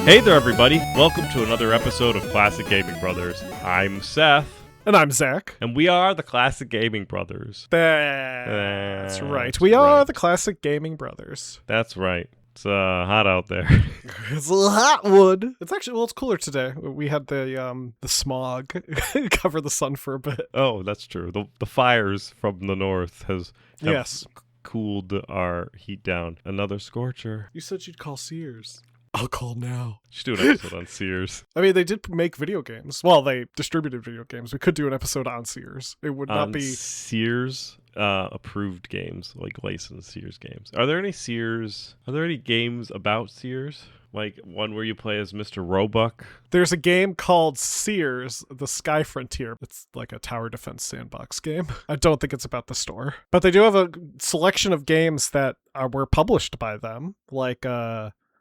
Hey there, everybody. Welcome to another episode of Classic Gaming Brothers. I'm Seth. And I'm Zach. And we are the Classic Gaming Brothers. That's right. We are the Classic Gaming Brothers. That's right. It's hot out there. It's a little hot wood. It's actually, it's cooler today. We had the smog cover the sun for a bit. Oh, that's true. The fires from the north have cooled our heat down. Another scorcher. You said you'd call Sears. I'll call now. You should do an episode on Sears. I mean, they did make video games. Well, they distributed video games. We could do an episode on Sears. It would not be Sears approved games, like licensed Sears games. Are there any games about Sears? Like one where you play as Mr. Roebuck? There's a game called Sears, the Sky Frontier. It's like a tower defense sandbox game. I don't think it's about the store. But they do have a selection of games that were published by them, like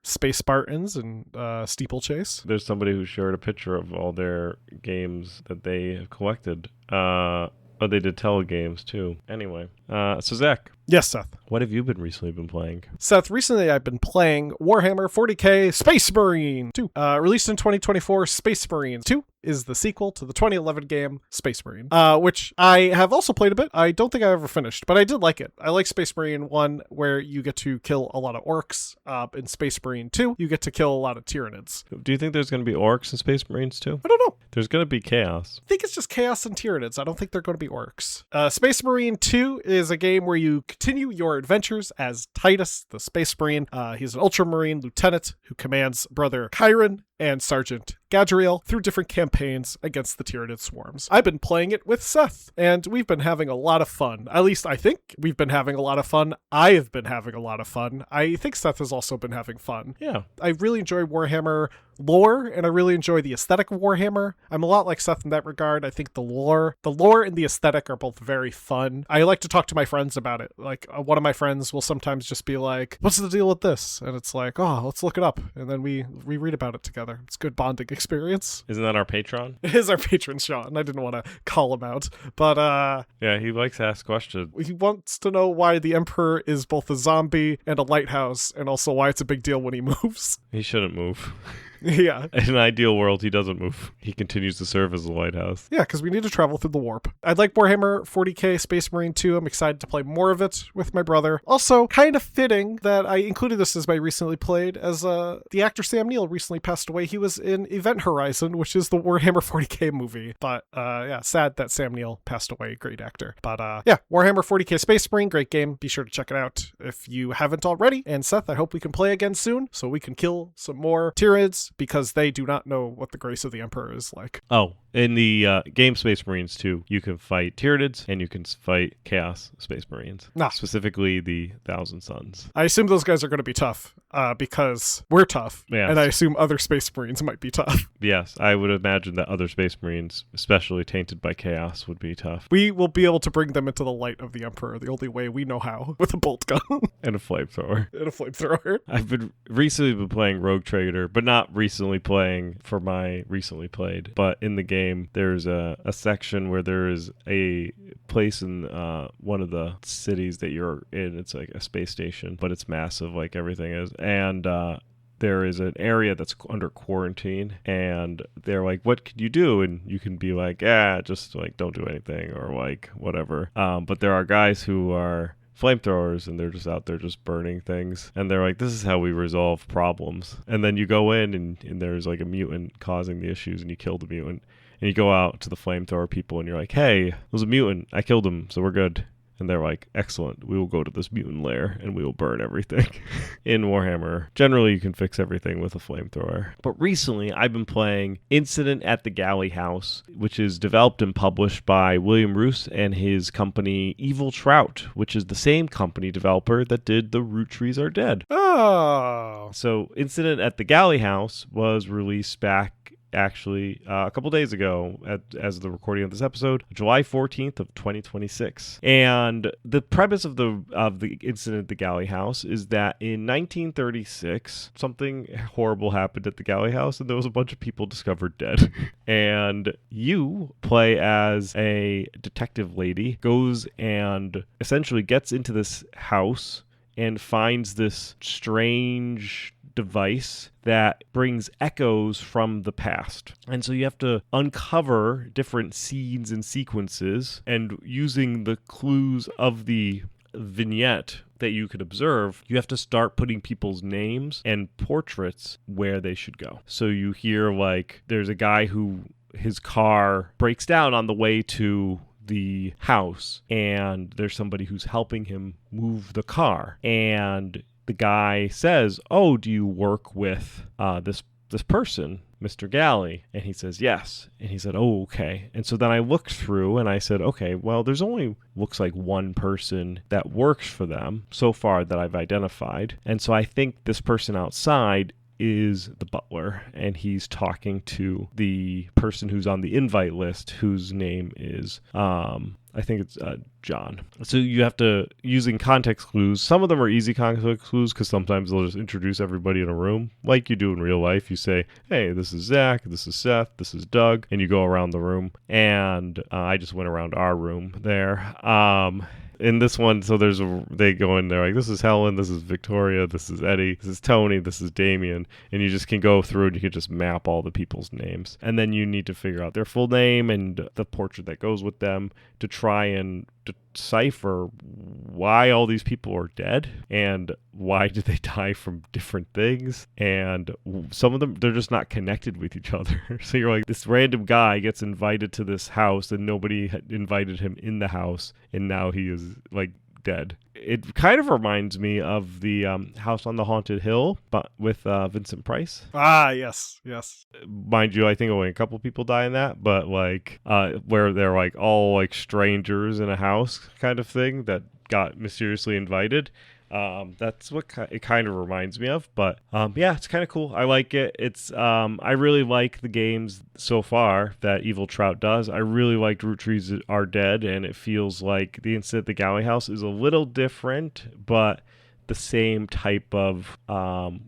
Space Spartans and Steeplechase. There's somebody who shared a picture of all their games that they have collected. Oh, they did telegames too. Anyway, so Zach. Yes, Seth. What have you recently been playing? Seth, recently I've been playing Warhammer 40k Space Marine 2. Released in 2024, Space Marine 2 is the sequel to the 2011 game Space Marine, which I have also played a bit. I don't think I ever finished, but I did like it. I like Space Marine 1, where you get to kill a lot of orcs. In Space Marine 2, you get to kill a lot of Tyranids. Do you think there's going to be orcs in Space Marines too? I don't know. There's going to be chaos. I think it's just chaos and Tyranids. I don't think they're going to be orcs. Space Marine 2 is a game where you continue your adventures as Titus, the Space Marine. He's an Ultramarine lieutenant who commands Brother Chiron and Sergeant Gadriel through different campaigns against the Tyranid swarms. I've been playing it with Seth, and we've been having a lot of fun. At least I think we've been having a lot of fun. I have been having a lot of fun. I think Seth has also been having fun. Yeah. I really enjoy Warhammer lore, and I really enjoy the aesthetic of Warhammer. I'm a lot like Seth in that regard. I think the lore and the aesthetic are both very fun. I like to talk to my friends about it. Like, one of my friends will sometimes just be like, what's the deal with this? And it's like, oh, let's look it up. And then we read about it together. It's a good bonding experience. Isn't that our patron? It is our patron, Sean. I didn't want to call him out, but yeah, he likes to ask questions. He wants to know why the Emperor is both a zombie and a lighthouse, and also why it's a big deal when he moves. He shouldn't move. Yeah. In an ideal world, he doesn't move. He continues to serve as a lighthouse. Yeah, because we need to travel through the warp. I'd like Warhammer 40k Space Marine 2. I'm excited to play more of it with my brother. Also, kind of fitting that I included this as my recently played, as the actor Sam Neill recently passed away. He was in Event Horizon, which is the Warhammer 40k movie. But yeah, sad that Sam Neill passed away. Great actor. But yeah, Warhammer 40k Space Marine, great game. Be sure to check it out if you haven't already. And Seth, I hope we can play again soon so we can kill some more Tyranids, because they do not know what the grace of the Emperor is like. Oh, in the game Space Marines 2, you can fight Tyranids and you can fight Chaos Space Marines. Specifically the Thousand Suns. I assume those guys are going to be tough because we're tough. Yes. And I assume other Space Marines might be tough. Yes, I would imagine that other Space Marines, especially tainted by Chaos, would be tough. We will be able to bring them into the light of the Emperor the only way we know how, with a bolt gun. And a flamethrower. I've recently been playing Rogue Trader, but not recently playing for my recently played. But in the game, there's a section where there is a place in one of the cities that you're in. It's like a space station, but it's massive like everything is. And there is an area that's under quarantine, and they're like, what could you do? And you can be like, just like don't do anything, or like whatever. But there are guys who are flamethrowers, and they're just out there just burning things, and they're like, this is how we resolve problems. And then you go in and there's like a mutant causing the issues, and you kill the mutant, and you go out to the flamethrower people and you're like, hey, there's a mutant, I killed him, so we're good. And they're like, excellent, we will go to this mutant lair and we will burn everything. In Warhammer, generally you can fix everything with a flamethrower. But recently, I've been playing Incident at the Galley House, which is developed and published by William Roos and his company Evil Trout, which is the same company developer that did The Root Trees Are Dead. Oh. So Incident at the Galley House was released back actually a couple days ago as the recording of this episode, July 14th of 2026. And the premise of the Incident at the Galley House is that in 1936 something horrible happened at the Galley House and there was a bunch of people discovered dead. And you play as a detective lady, goes and essentially gets into this house and finds this strange device that brings echoes from the past. And so you have to uncover different scenes and sequences, and using the clues of the vignette that you could observe, you have to start putting people's names and portraits where they should go. So you hear like there's a guy who his car breaks down on the way to the house, and there's somebody who's helping him move the car, and the guy says, oh, do you work with this person, Mr. Galley? And he says, yes. And he said, oh, okay. And so then I looked through and I said, okay, well, there's only looks like one person that works for them so far that I've identified. And so I think this person outside is the butler, and he's talking to the person who's on the invite list, whose name is I think it's John. So you have to, using context clues, some of them are easy context clues because sometimes they'll just introduce everybody in a room like you do in real life. You say, hey, this is Zach, this is Seth, this is Doug, and you go around the room. And I just went around our room there. In this one, so they go in there like, this is Helen, this is Victoria, this is Eddie, this is Tony, this is Damien, and you just can go through and you can just map all the people's names. And then you need to figure out their full name and the portrait that goes with them to try and decipher why all these people are dead and why did they die from different things. And some of them, they're just not connected with each other. So you're like, this random guy gets invited to this house and nobody had invited him in the house, and now he is like dead. It kind of reminds me of the House on the Haunted Hill, but with Vincent Price. Ah, yes. Mind you, I think only a couple people die in that, but like where they're like all like strangers in a house kind of thing that got mysteriously invited. That's what it kind of reminds me of, but yeah, it's kind of cool. I like it. It's I really like the games so far that Evil Trout does. I really liked Root Trees Are Dead, and it feels like the Incident at the Galley House is a little different, but the same type of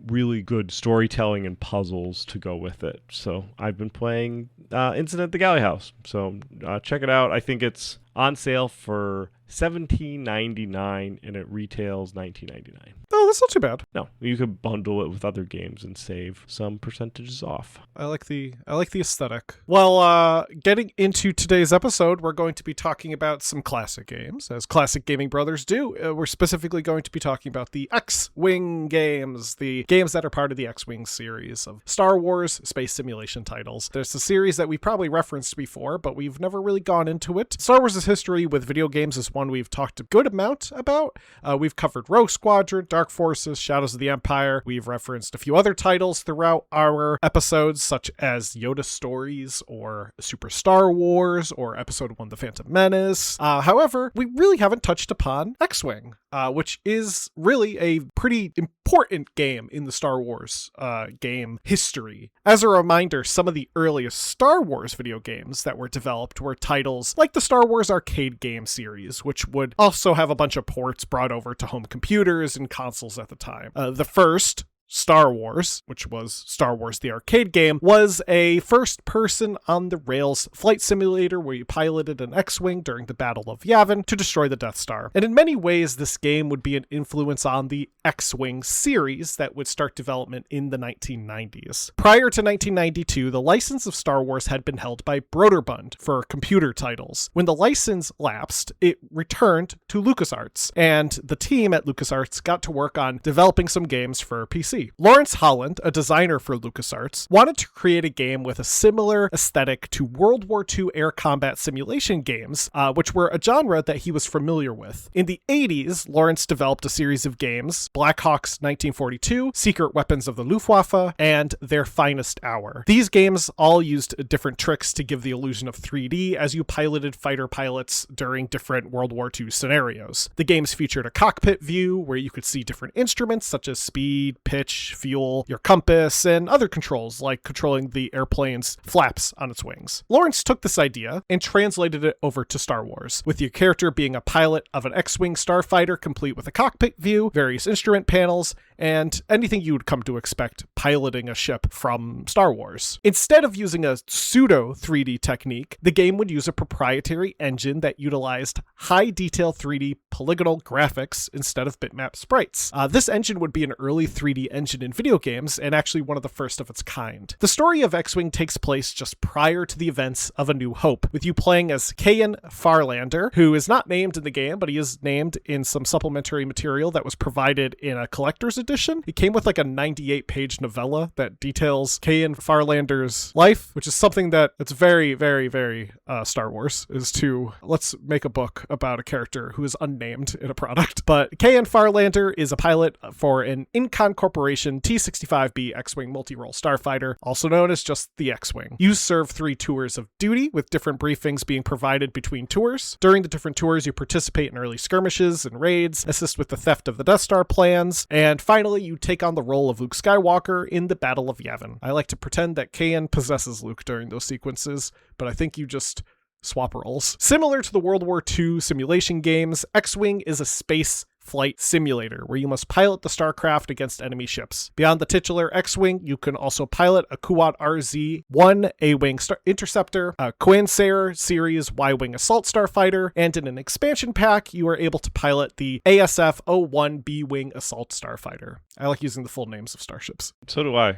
really good storytelling and puzzles to go with it. So I've been playing Incident at the Galley House, so check it out. I think it's on sale for $17.99 and it retails $19.99. Oh, that's not too bad. No, you could bundle it with other games and save some percentages off. I like the aesthetic. Well, getting into today's episode, we're going to be talking about some classic games, as classic gaming brothers do. We're specifically going to be talking about the X-Wing games, the games that are part of the X-Wing series of Star Wars space simulation titles. There's a series that we probably referenced before, but we've never really gone into it. Star Wars' history with video games is one we've talked a good amount about. We've covered Rogue Squadron, Dark Forces, Shadows of the Empire. We've referenced a few other titles throughout our episodes, such as Yoda Stories or Super Star Wars or Episode 1 The Phantom Menace. However, we really haven't touched upon X-Wing, which is really a pretty important game in the Star Wars game history. As a reminder, some of the earliest Star Wars video games that were developed were titles like the Star Wars arcade game series, which would also have a bunch of ports brought over to home computers and consoles at the time. The first, Star Wars, which was Star Wars the arcade game, was a first-person on-the-rails flight simulator where you piloted an X-Wing during the Battle of Yavin to destroy the Death Star. And in many ways, this game would be an influence on the X-Wing series that would start development in the 1990s. Prior to 1992, the license of Star Wars had been held by Broderbund for computer titles. When the license lapsed, it returned to LucasArts, and the team at LucasArts got to work on developing some games for PC. see. Lawrence Holland, a designer for LucasArts, wanted to create a game with a similar aesthetic to World War II air combat simulation games, which were a genre that he was familiar with. In the 80s, Lawrence developed a series of games, Black Hawk's 1942, Secret Weapons of the Luftwaffe, and Their Finest Hour. These games all used different tricks to give the illusion of 3D as you piloted fighter pilots during different World War II scenarios. The games featured a cockpit view where you could see different instruments such as speed, pitch, fuel, your compass, and other controls like controlling the airplane's flaps on its wings. Lawrence took this idea and translated it over to Star Wars, with your character being a pilot of an X-Wing starfighter complete with a cockpit view, various instrument panels, and anything you would come to expect piloting a ship from Star Wars. Instead of using a pseudo 3D technique, the game would use a proprietary engine that utilized high-detail 3D polygonal graphics instead of bitmap sprites. This engine would be an early 3D engine in video games, and actually one of the first of its kind. The story of X-Wing takes place just prior to the events of A New Hope, with you playing as Kayan Farlander, who is not named in the game, but he is named in some supplementary material that was provided in a collector's edition. It came with like a 98-page novella that details Kayan Farlander's life, which is something that's very, very, very Star Wars, is to let's make a book about a character who is unnamed in a product. But Kayan Farlander is a pilot for an Incon Corporation T-65B X-Wing multi-role starfighter, also known as just the X-Wing. You serve 3 tours of duty, with different briefings being provided between tours. During the different tours, you participate in early skirmishes and raids, assist with the theft of the Death Star plans, and finally, you take on the role of Luke Skywalker in the Battle of Yavin. I like to pretend that Kayan possesses Luke during those sequences, but I think you just swap roles. Similar to the World War II simulation games, X-Wing is a space flight simulator where you must pilot the starcraft against enemy ships. Beyond the titular X-Wing, you can also pilot a Kuat RZ-1 A-Wing Interceptor, a Quinsair Series Y-Wing Assault Starfighter, and in an expansion pack, you are able to pilot the ASF-01 B-Wing Assault Starfighter. I like using the full names of starships. So do I.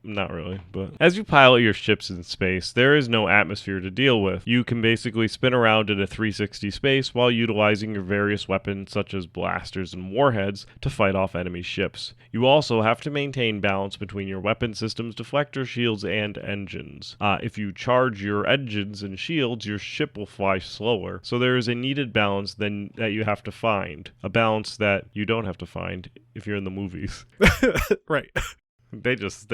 Not really, but as you pilot your ships in space, there is no atmosphere to deal with. You can basically spin around in a 360 space while utilizing your various weapons such as blasters and warheads to fight off enemy ships. You also have to maintain balance between your weapon systems, deflector shields, and engines. If you charge your engines and shields, your ship will fly slower, so there is a needed balance then that you have to find. A balance that you don't have to find if you're in the movies. Right. They just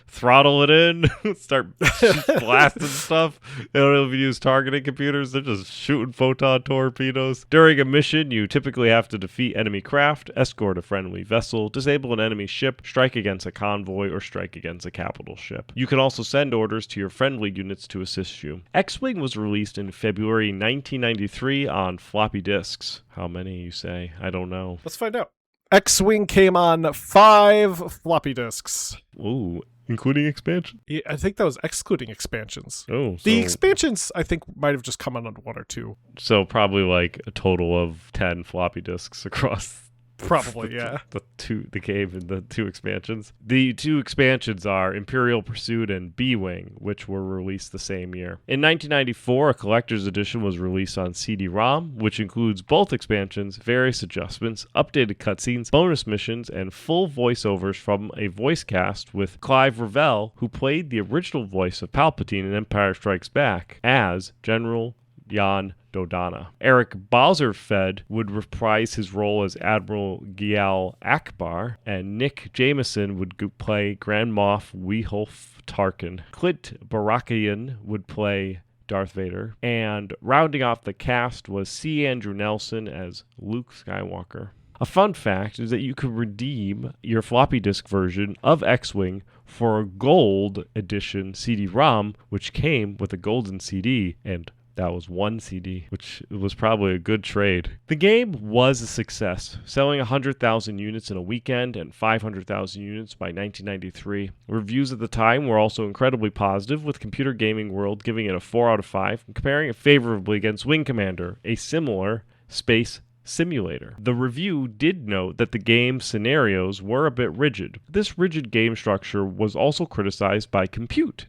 throttle it in, start blasting stuff. They don't even use targeting computers. They're just shooting photon torpedoes. During a mission, you typically have to defeat enemy craft, escort a friendly vessel, disable an enemy ship, strike against a convoy, or strike against a capital ship. You can also send orders to your friendly units to assist you. X-Wing was released in February 1993 on floppy disks. How many, you say? I don't know. Let's find out. X-Wing came on 5 floppy disks. Ooh, including expansion? Yeah, I think that was excluding expansions. Oh, so... The expansions, I think, might have just come on 1 or 2. So probably like a total of 10 floppy disks across... Probably, yeah. The game and the 2 expansions. The 2 expansions are Imperial Pursuit and B-Wing, which were released the same year. In 1994, a collector's edition was released on CD-ROM, which includes both expansions, various adjustments, updated cutscenes, bonus missions, and full voiceovers from a voice cast with Clive Revell, who played the original voice of Palpatine in Empire Strikes Back as General Jan Dodonna. Eric Bauserfeld would reprise his role as Admiral Gial Akbar, and Nick Jameson would play Grand Moff Weehulf Tarkin. Clint Barakian would play Darth Vader, and rounding off the cast was C. Andrew Nelson as Luke Skywalker. A fun fact is that you could redeem your floppy disk version of X-Wing for a gold edition CD-ROM, which came with a golden CD, and that was 1 CD, which was probably a good trade. The game was a success, selling 100,000 units in a weekend and 500,000 units by 1993. Reviews at the time were also incredibly positive, with Computer Gaming World giving it a 4 out of 5 and comparing it favorably against Wing Commander, a similar space simulator. The review did note that the game's scenarios were a bit rigid. This rigid game structure was also criticized by Compute!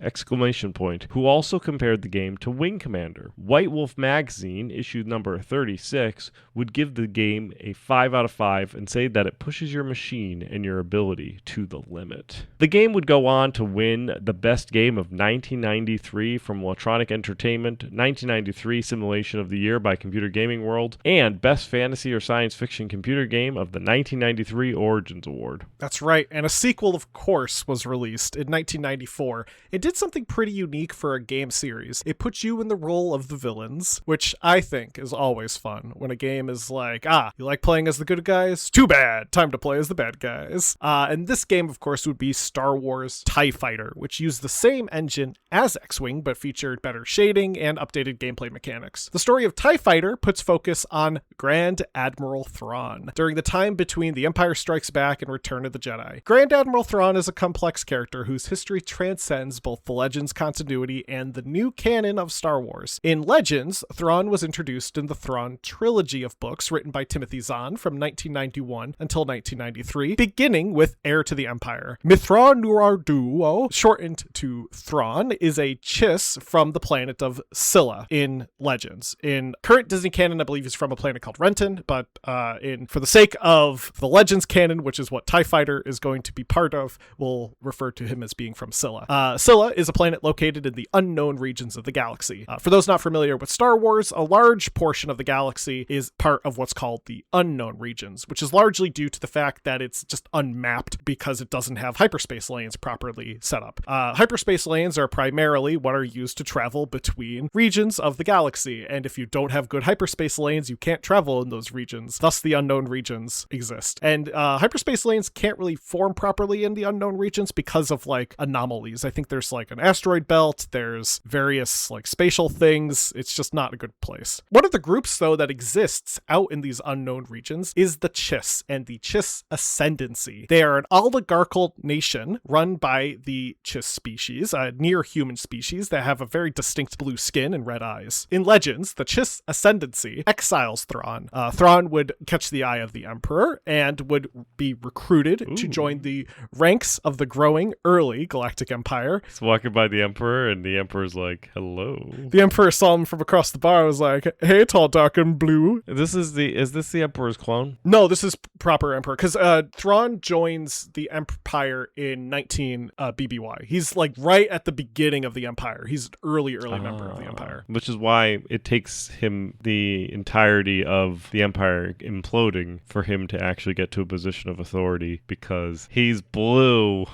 Who also compared the game to Wing Commander. White Wolf magazine, issue number 36, would give the game a 5 out of 5 and say that it pushes your machine and your ability to the limit. The game would go on to win the best game of 1993 from Electronic Entertainment, 1993 Simulation of the Year by Computer Gaming World, and Best Fantasy or Science Fiction Computer Game of the 1993 Origins Award. That's right, and a sequel, of course, was released in 1994. It did something pretty unique for a game series. It puts you in the role of the villains, which I think is always fun when a game is like, you like playing as the good guys? Too bad, time to play as the bad guys. And this game, of course, would be Star Wars TIE Fighter, which used the same engine as X-Wing, but featured better shading and updated gameplay mechanics. The story of TIE Fighter puts focus on Grand Admiral Thrawn during the time between The Empire Strikes Back and Return of the Jedi. Grand Admiral Thrawn is a complex character whose history transcends both the Legends continuity and the new canon of Star Wars. In Legends, Thrawn was introduced in the Thrawn trilogy of books written by Timothy Zahn from 1991 until 1993, beginning with Heir to the Empire. Mithra Nurarduo, shortened to Thrawn, is a Chiss from the planet of Scylla in Legends. In current Disney canon, I believe he's from a planet called Renton, but for the sake of the Legends canon, which is what TIE Fighter is going to be part of, we'll refer to him as being from Scylla. Scylla is a planet located in the unknown regions of the galaxy. For those not familiar with Star Wars, a large portion of the galaxy is part of what's called the unknown regions, which is largely due to the fact that it's just unmapped because it doesn't have hyperspace lanes properly set up. Hyperspace lanes are primarily what are used to travel between regions of the galaxy, and if you don't have good hyperspace lanes, you can't travel in those regions. Thus, the unknown regions exist. And hyperspace lanes can't really form properly in the unknown regions because of like anomalies. I think there's like an asteroid belt, there's various like spatial things. It's just not a good place. One of the groups, though, that exists out in these unknown regions is the Chiss and the Chiss Ascendancy. They are an oligarchical nation run by the Chiss species, a near human species that have a very distinct blue skin and red eyes. In Legends, the Chiss Ascendancy exiles Thrawn. Thrawn would catch the eye of the Emperor and would be recruited to join the ranks of the growing early Galactic Empire. He's walking by the Emperor, and the Emperor's like, hello. The Emperor saw him from across the bar and was like, hey, tall, dark, and blue. Is this the Emperor's clone? No, this is proper Emperor, because Thrawn joins the Empire in 19 BBY. He's like right at the beginning of the Empire. He's an early member of the Empire. Which is why it takes him the entirety of the Empire imploding for him to actually get to a position of authority, because he's blue.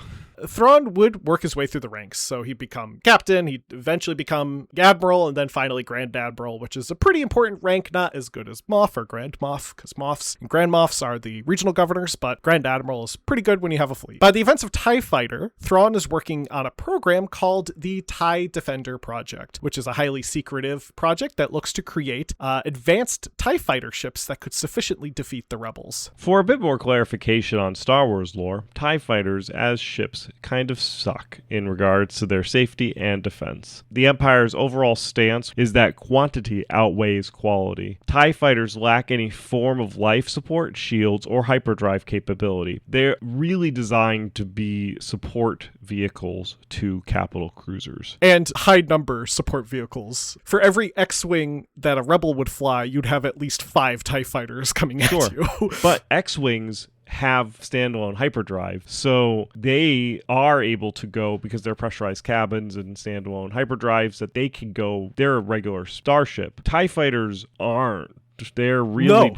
Thrawn would work his way through the ranks, so he'd become captain, he'd eventually become admiral, and then finally Grand Admiral, which is a pretty important rank, not as good as Moff or Grand Moff, because Moffs and Grand Moffs are the regional governors, but Grand Admiral is pretty good when you have a fleet. By the events of TIE Fighter, Thrawn is working on a program called the TIE Defender Project, which is a highly secretive project that looks to create advanced TIE Fighter ships that could sufficiently defeat the rebels. For a bit more clarification on Star Wars lore, TIE Fighters as ships kind of suck in regards to their safety and defense. The Empire's overall stance is that quantity outweighs quality. TIE Fighters lack any form of life support, shields, or hyperdrive capability. They're really designed to be support vehicles to capital cruisers. And high number support vehicles. For every X-Wing that a rebel would fly, you'd have at least 5 TIE Fighters coming at you. But X-Wings have standalone hyperdrive, so they are able to go, because they're pressurized cabins and standalone hyperdrives, that they can go, they're a regular starship. TIE Fighters aren't. They're really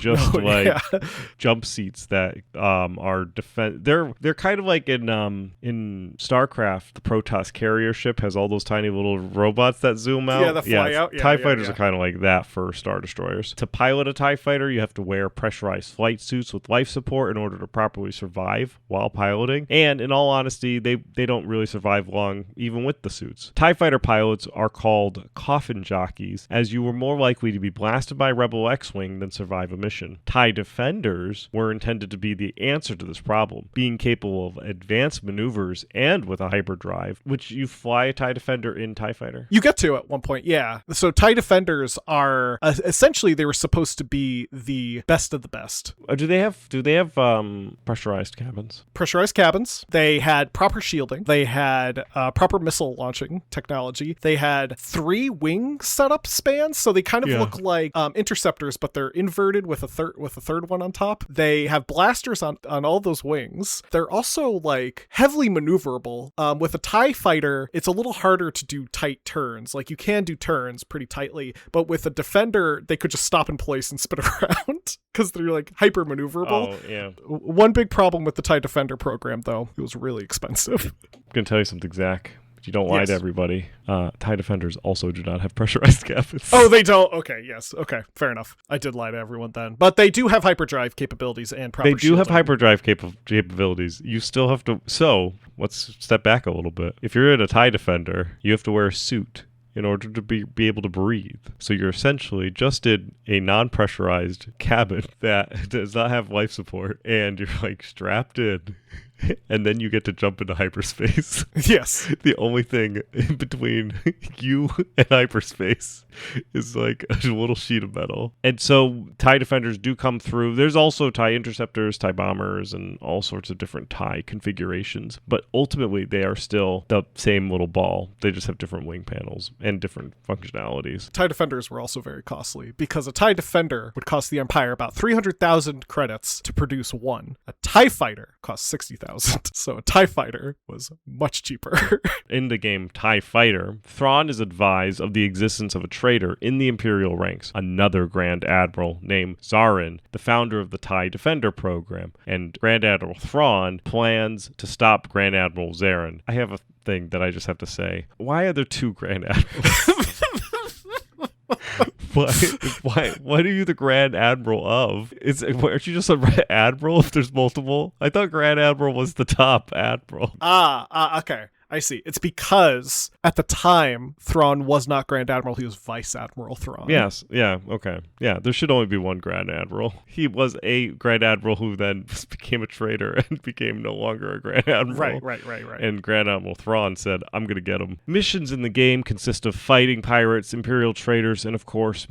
jump seats that are They're kind of like in StarCraft, the Protoss carrier ship has all those tiny little robots that zoom out. Yeah, that fly out. TIE Fighters are kind of like that for Star Destroyers. To pilot a TIE Fighter, you have to wear pressurized flight suits with life support in order to properly survive while piloting. And in all honesty, they don't really survive long, even with the suits. TIE Fighter pilots are called coffin jockeys, as you were more likely to be blasted by Rebel X X-Wing than survive a mission. TIE Defenders were intended to be the answer to this problem, being capable of advanced maneuvers and with a hyperdrive, which you fly a TIE Defender in TIE Fighter? You get to at one point, yeah. So TIE Defenders are essentially they were supposed to be the best of the best. Do they have pressurized cabins? Pressurized cabins. They had proper shielding. They had proper missile launching technology. They had 3 wing setup spans, so they kind of look like interceptors, but they're inverted with a third one on top. They have blasters on all those wings. They're also like heavily maneuverable. With a TIE fighter, it's a little harder to do tight turns. Like you can do turns pretty tightly, but with a Defender, they could just stop in place and spin around because they're like hyper maneuverable. Oh, yeah. One big problem with the TIE Defender program, though, it was really expensive. I'm going to tell you something, Zach. You don't lie to everybody. TIE Defenders also do not have pressurized cabins. Oh, they don't? Okay, yes. Okay, fair enough. I did lie to everyone then. But they do have hyperdrive capabilities and proper shielding. They do have hyperdrive capabilities. You still have to... So, let's step back a little bit. If you're in a TIE Defender, you have to wear a suit in order to be able to breathe. So you're essentially just in a non-pressurized cabin that does not have life support, and you're like strapped in, and then you get to jump into hyperspace. Yes. The only thing in between you and hyperspace is like a little sheet of metal. And so TIE Defenders do come through. There's also TIE Interceptors, TIE Bombers, and all sorts of different TIE configurations. But ultimately, they are still the same little ball. They just have different wing panels and different functionalities. TIE Defenders were also very costly because a TIE Defender would cost the Empire about 300,000 credits to produce one. A TIE Fighter cost 60,000. So a TIE Fighter was much cheaper. In the game TIE Fighter, Thrawn is advised of the existence of a traitor in the Imperial ranks, another Grand Admiral named Zarin, the founder of the TIE Defender program, and Grand Admiral Thrawn plans to stop Grand Admiral Zarin. I have a thing that I just have to say. Why are there 2 Grand Admirals? What are you the Grand Admiral of? Aren't you just a Admiral if there's multiple? I thought Grand Admiral was the top Admiral. Okay. I see. It's because at the time, Thrawn was not Grand Admiral. He was Vice Admiral Thrawn. Yes. Yeah. Okay. Yeah. There should only be one Grand Admiral. He was a Grand Admiral who then became a traitor and became no longer a Grand Admiral. Right. And Grand Admiral Thrawn said, I'm going to get him. Missions in the game consist of fighting pirates, Imperial traitors, and of course,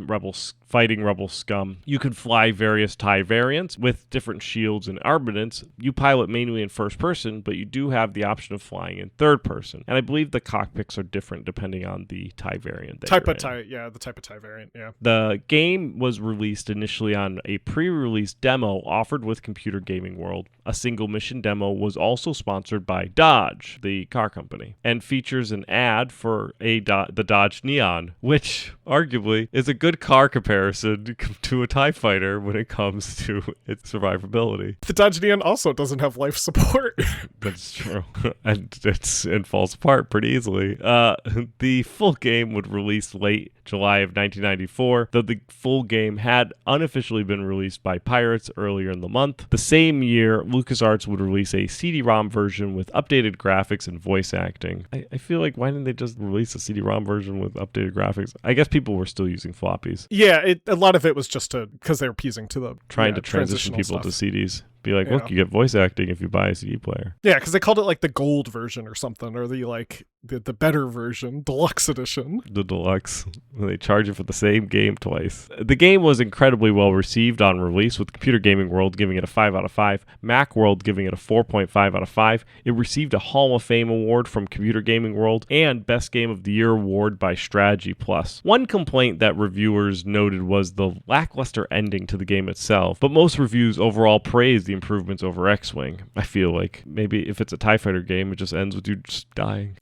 fighting rebel scum. You can fly various TIE variants with different shields and armaments. You pilot mainly in first person, but you do have the option of flying in third person. And I believe the cockpits are different depending on the TIE variant. The type of TIE variant, yeah. The game was released initially on a pre-release demo offered with Computer Gaming World. A single mission demo was also sponsored by Dodge, the car company, and features an ad for the Dodge Neon, which arguably is a good car comparison to a TIE Fighter when it comes to its survivability. The Dodge Neon also doesn't have life support. That's true. And it falls apart pretty easily. The full game would release late July of 1994, though the full game had unofficially been released by Pirates earlier in the month. The same year, LucasArts would release a CD-ROM version with updated graphics and voice acting. I feel like, why didn't they just release a CD-ROM version with updated graphics? I guess people were still using floppies. Yeah, a lot of it was just because they were appeasing to the trying to transition people to CDs. Be like, look, you get voice acting if you buy a CD player. Yeah, because they called it like the gold version or something, or the better version, deluxe edition. The deluxe. They charge you for the same game twice. The game was incredibly well received on release, with Computer Gaming World giving it a 5 out of 5, Macworld giving it a 4.5 out of 5. It received a Hall of Fame award from Computer Gaming World and Best Game of the Year award by Strategy Plus. One complaint that reviewers noted was the lackluster ending to the game itself, but most reviews overall praised the improvements over X-Wing. I feel like maybe if it's a TIE Fighter game, it just ends with you just dying.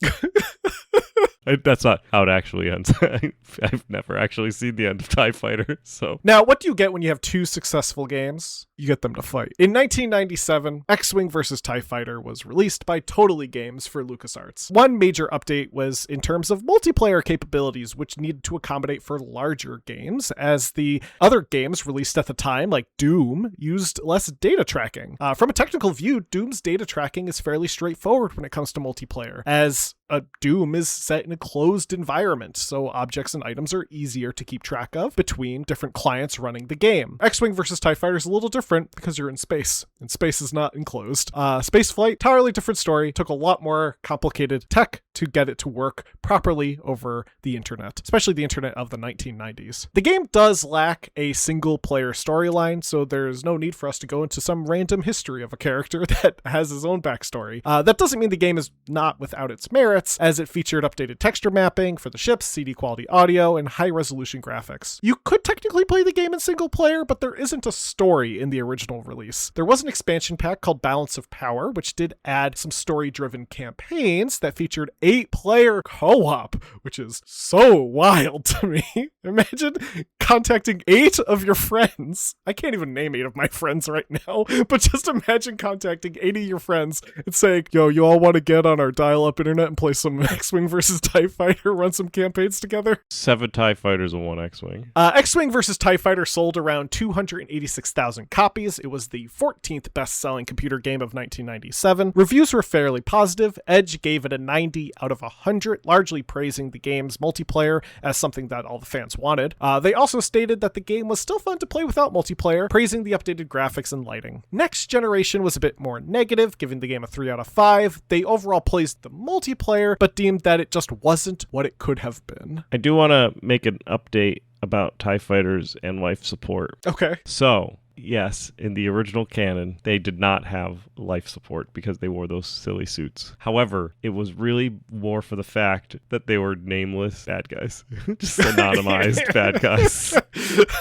That's not how it actually ends. I've never actually seen the end of TIE Fighter. So now, what do you get when you have 2 successful games? You get them to fight. In 1997, X-Wing vs. TIE Fighter was released by Totally Games for LucasArts. One major update was in terms of multiplayer capabilities, which needed to accommodate for larger games, as the other games released at the time, like Doom, used less data tracking. From a technical view, Doom's data tracking is fairly straightforward when it comes to multiplayer, as Doom is set in a closed environment, so objects and items are easier to keep track of between different clients running the game. X-Wing versus TIE Fighter is a little different because you're in space, and space is not enclosed. Space flight, entirely different story, took a lot more complicated tech to get it to work properly over the internet, especially the internet of the 1990s. The game does lack a single-player storyline, so there's no need for us to go into some random history of a character that has his own backstory. That doesn't mean the game is not without its merits, as it featured updated texture mapping for the ships, CD quality audio, and high-resolution graphics. You could technically play the game in single-player, but there isn't a story in the original release. There was an expansion pack called Balance of Power, which did add some story-driven campaigns that featured 8-player co-op, which is so wild to me. Imagine contacting 8 of your friends. I can't even name 8 of my friends right now, but just imagine contacting 8 of your friends and saying, yo, you all want to get on our dial-up internet and play some X-Wing versus TIE Fighter, run some campaigns together? 7 TIE Fighters and 1 X-Wing. X-Wing versus TIE Fighter sold around 286,000 copies. It was the 14th best-selling computer game of 1997. Reviews were fairly positive. Edge gave it a 90 out of 100, largely praising the game's multiplayer as something that all the fans wanted. They also stated that the game was still fun to play without multiplayer, praising the updated graphics and lighting. Next Generation was a bit more negative, giving the game a 3 out of 5. They overall praised the multiplayer, but deemed that it just wasn't what it could have been. I do want to make an update about TIE Fighters and life support. Okay. So, yes, in the original canon, they did not have life support because they wore those silly suits. However, it was really more for the fact that they were nameless bad guys. Just anonymized bad guys.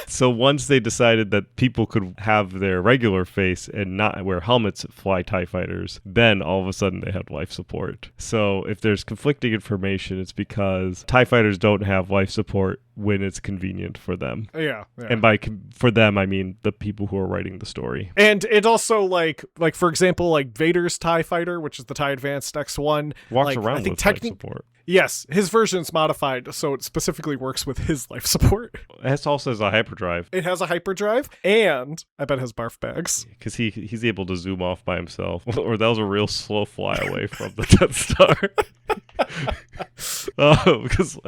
So once they decided that people could have their regular face and not wear helmets that fly TIE Fighters, then all of a sudden they had life support. So if there's conflicting information, it's because TIE Fighters don't have life support when it's convenient for them. Yeah. And by for them, I mean the people who are writing the story. And it also, like for example, like Vader's TIE Fighter, which is the TIE Advanced X1. Walks around with life support. Yes, his version's modified, so it specifically works with his life support. It also has a hyperdrive. It has a hyperdrive, and I bet it has barf bags. Because he's able to zoom off by himself. Or that was a real slow fly away from the Death Star. Because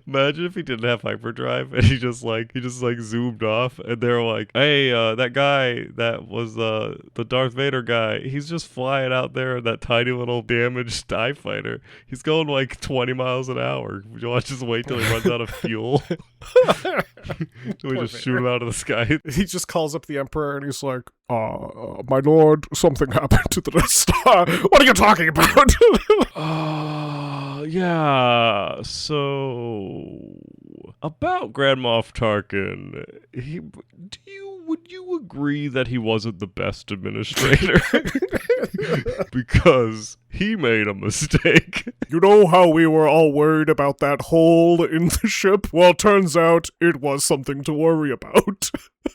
imagine if he didn't have hyperdrive and he just zoomed off, and they're like, hey, that guy that was the Darth Vader guy, he's just flying out there in that tiny little damaged TIE Fighter. He's going like 20 miles an hour. You want to just wait till he runs out of fuel? We just shoot him out of the sky. He just calls up the Emperor and he's like, my lord, something happened to the Death Star. What are you talking about? Yeah, so about Grand Moff Tarkin, would you agree that he wasn't the best administrator? Because he made a mistake. You know how we were all worried about that hole in the ship? Well, turns out it was something to worry about.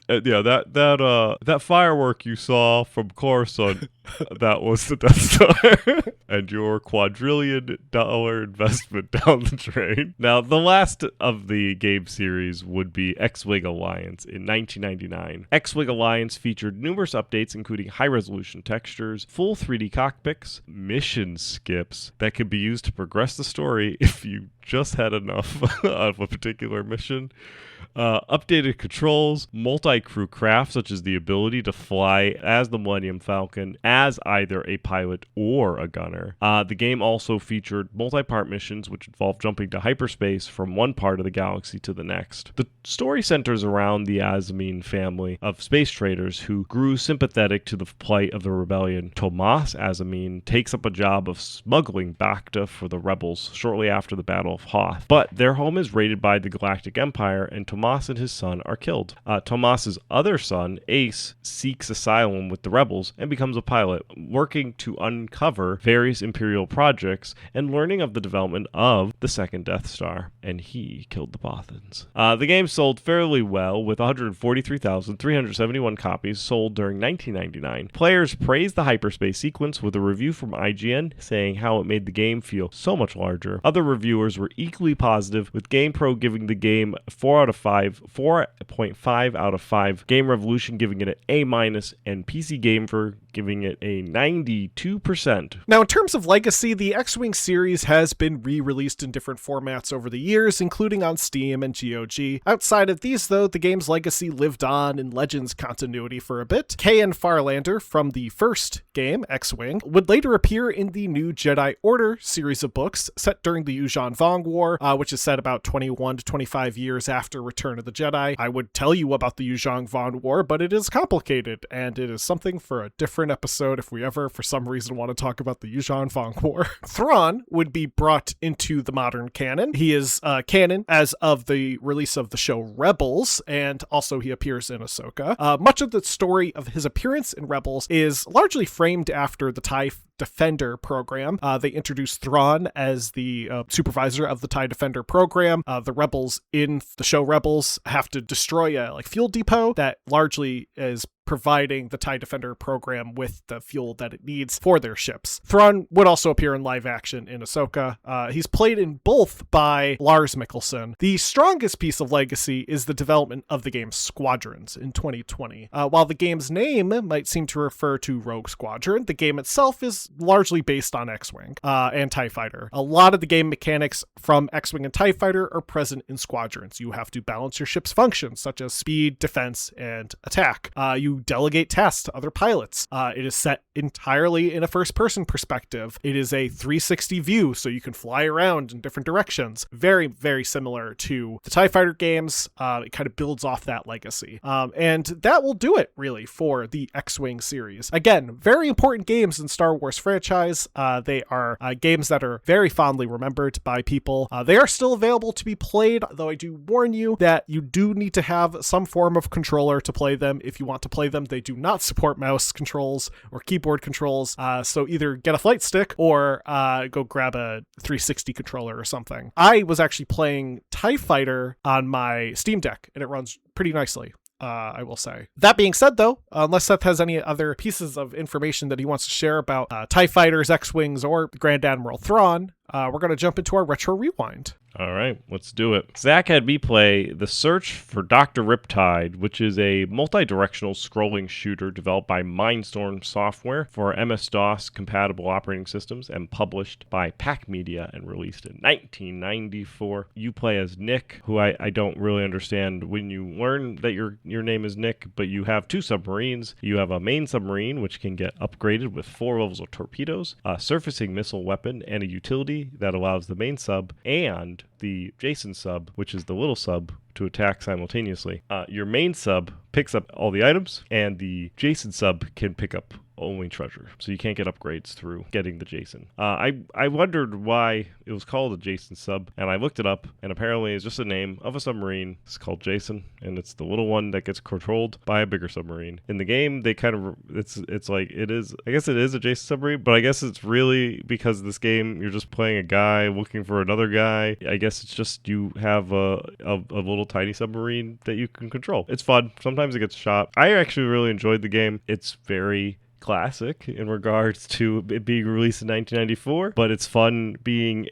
Yeah, that firework you saw from Coruscant, that was the Death Star. And your quadrillion-dollar investment down the drain. Now, the last of the game series would be X-Wing Alliance in 1999. X-Wing Alliance featured numerous updates, including high-resolution textures, full 3D cockpits, mission skips that could be used to progress the story if you just had enough of a particular mission. Updated controls, multi-crew craft, such as the ability to fly as the Millennium Falcon as either a pilot or a gunner. The game also featured multi-part missions, which involved jumping to hyperspace from one part of the galaxy to the next. The story centers around the Asamine family of space traders who grew sympathetic to the plight of the rebellion. Tomas Asamine takes up a job of smuggling Bacta for the rebels shortly after the Battle of Hoth, but their home is raided by the Galactic Empire, and Tomas and his son are killed. Tomas's other son, Ace, seeks asylum with the rebels and becomes a pilot, working to uncover various Imperial projects and learning of the development of the second Death Star. And he killed the Bothans. The game sold fairly well, with 143,371 copies sold during 1999. Players praised the hyperspace sequence, with a review from IGN saying how it made the game feel so much larger. Other reviewers were equally positive, with GamePro giving the game 4.5 out of of 5. Game Revolution giving it an A-, and PC Gamer giving it a 92%. Now, in terms of legacy, the X-Wing series has been re-released in different formats over the years, including on Steam and GOG. Outside of these, though, the game's legacy lived on in Legends continuity for a bit. Kayan Farlander from the first game, X-Wing, would later appear in the new Jedi Order series of books set during the Yuuzhan Vong War, which is set about 21 to 25 years after Return of the Jedi. I would tell you about the Yuuzhan Vong War, but it is complicated, and it is something for a different episode if we ever, for some reason, want to talk about the Yuuzhan Vong War. Thrawn would be brought into the modern canon. He is canon as of the release of the show Rebels, and also he appears in Ahsoka. Much of the story of his appearance in Rebels is largely framed after the TIE Defender program. They introduced Thrawn as the supervisor of the TIE Defender program. The rebels in the show Rebels have to destroy a fuel depot that largely is providing the TIE Defender program with the fuel that it needs for their ships. Thrawn would also appear in live action in Ahsoka. He's played in both by Lars Mikkelsen. The strongest piece of legacy is the development of the game Squadrons in 2020. While the game's name might seem to refer to Rogue Squadron, the game itself is largely based on X-Wing and TIE Fighter. A lot of the game mechanics from X-Wing and TIE Fighter are present in Squadrons. You have to balance your ship's functions, such as speed, defense, and attack. You delegate tasks to other pilots. It is set entirely in a first-person perspective. It is a 360 view, so you can fly around in different directions. Very, very similar to the TIE Fighter games. It kind of builds off that legacy. And that will do it, really, for the X-Wing series. Again, very important games in Star Wars franchise. They are games that are very fondly remembered by people. They are still available to be played, though I do warn you that you do need to have some form of controller to play them if you want to play them. They do not support mouse controls or keyboard controls, so either get a flight stick or go grab a 360 controller or something. I was actually playing TIE Fighter on my Steam Deck, and it runs pretty nicely. I will say. That being said, though, unless Seth has any other pieces of information that he wants to share about TIE Fighters, X-Wings, or Grand Admiral Thrawn, we're going to jump into our Retro Rewind. All right, let's do it. Zach had me play The Search for Dr. Riptide, which is a multi-directional scrolling shooter developed by Mindstorm Software for MS-DOS compatible operating systems and published by Pack Media and released in 1994. You play as Nick, who I don't really understand when you learn that your name is Nick, but you have 2 submarines. You have a main submarine, which can get upgraded with 4 levels of torpedoes, a surfacing missile weapon, and a utility that allows the main sub and the Jason sub, which is the little sub, to attack simultaneously. Your main sub picks up all the items, and the Jason sub can pick up only treasure. So you can't get upgrades through getting the Jason. I wondered why it was called a Jason sub, and I looked it up, and apparently it's just the name of a submarine. It's called Jason, and it's the little one that gets controlled by a bigger submarine. In the game, they kind of, it's like, it is, I guess it is a Jason submarine, but I guess it's really because this game, you're just playing a guy looking for another guy. I guess it's just you have a little tiny submarine that you can control. It's fun. Sometimes it gets shot. I actually really enjoyed the game. It's very classic in regards to it being released in 1994, but it's fun being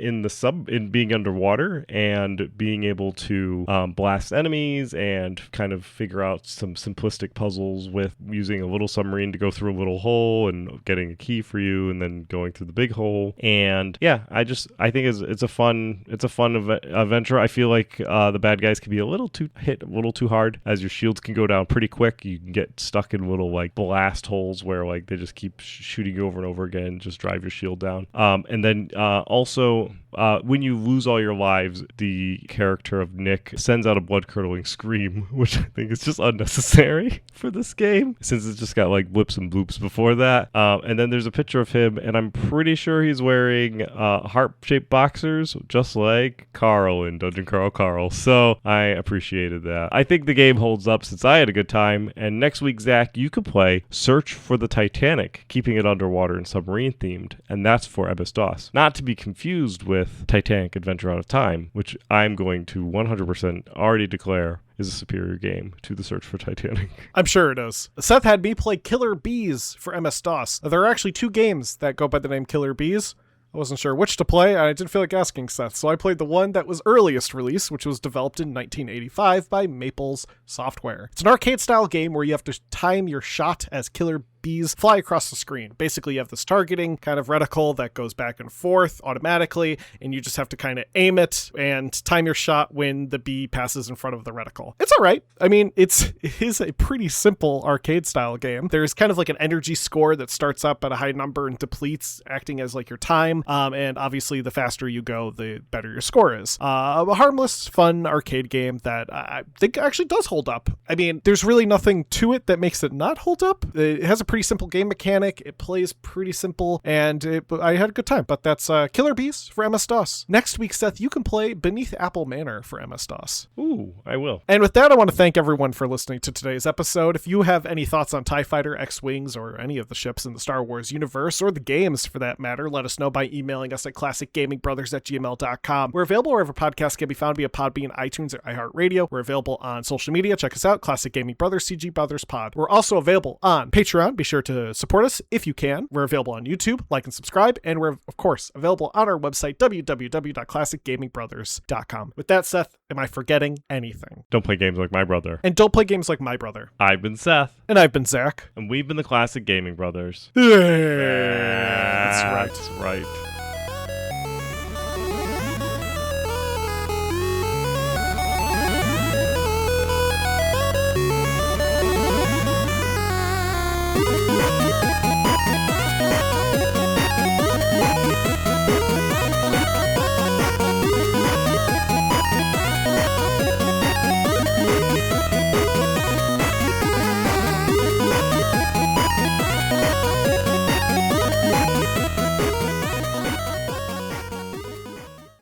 being underwater and being able to blast enemies and kind of figure out some simplistic puzzles with using a little submarine to go through a little hole and getting a key for you and then going through the big hole. And yeah, I think it's a fun adventure. I feel like the bad guys can be a little too hard, as your shields can go down pretty quick. You can get stuck in little blast holes where they just keep shooting you over and over again, just drive your shield down. And then also, when you lose all your lives, the character of Nick sends out a blood-curdling scream, which I think is just unnecessary for this game, since it's just got blips and bloops before that. And then there's a picture of him, and I'm pretty sure he's wearing heart-shaped boxers, just like Carl in Dungeon Crawl Carl. So I appreciated that. I think the game holds up since I had a good time. And next week, Zach, you could play Search for the Titanic, keeping it underwater and submarine themed, and that's for MS-DOS. Not to be confused with Titanic Adventure Out of Time, which I'm going to 100% already declare is a superior game to The Search for Titanic. I'm sure it is. Seth had me play Killer Bees for MS-DOS. There are actually 2 games that go by the name Killer Bees. I wasn't sure which to play, and I didn't feel like asking Seth, so I played the one that was earliest release, which was developed in 1985 by Maples Software. It's an arcade-style game where you have to time your shot as killer bees fly across the screen. Basically, you have this targeting kind of reticle that goes back and forth automatically, and you just have to kind of aim it and time your shot when the bee passes in front of the reticle. It's all right. I mean, it is a pretty simple arcade-style game. There's kind of like an energy score that starts up at a high number and depletes, acting as like your time, and obviously the faster you go, the better your score is. A harmless, fun arcade game that I think actually does hold up. I mean, there's really nothing to it that makes it not hold up. It has a pretty simple game mechanic. It plays pretty simple, and I had a good time. But that's Killer Bees for MS-DOS. Next week, Seth, you can play Beneath Apple Manor for MS-DOS. Ooh, I will. And with that, I want to thank everyone for listening to today's episode. If you have any thoughts on TIE Fighter, X-Wings, or any of the ships in the Star Wars universe, or the games for that matter, let us know by emailing us at classicgamingbrothers@gmail.com. We're available wherever podcasts can be found via Podbean, iTunes, or iHeartRadio. We're available on social media. Check us out, Classic Gaming Brothers, CG Brothers Pod. We're also available on Patreon. Be sure to support us if you can. We're available on YouTube. Like and subscribe. And we're, of course, available on our website, www.classicgamingbrothers.com. With that, Seth, am I forgetting anything? Don't play games like my brother. And don't play games like my brother. I've been Seth. And I've been Zach. And we've been the Classic Gaming Brothers. That's right. That's right.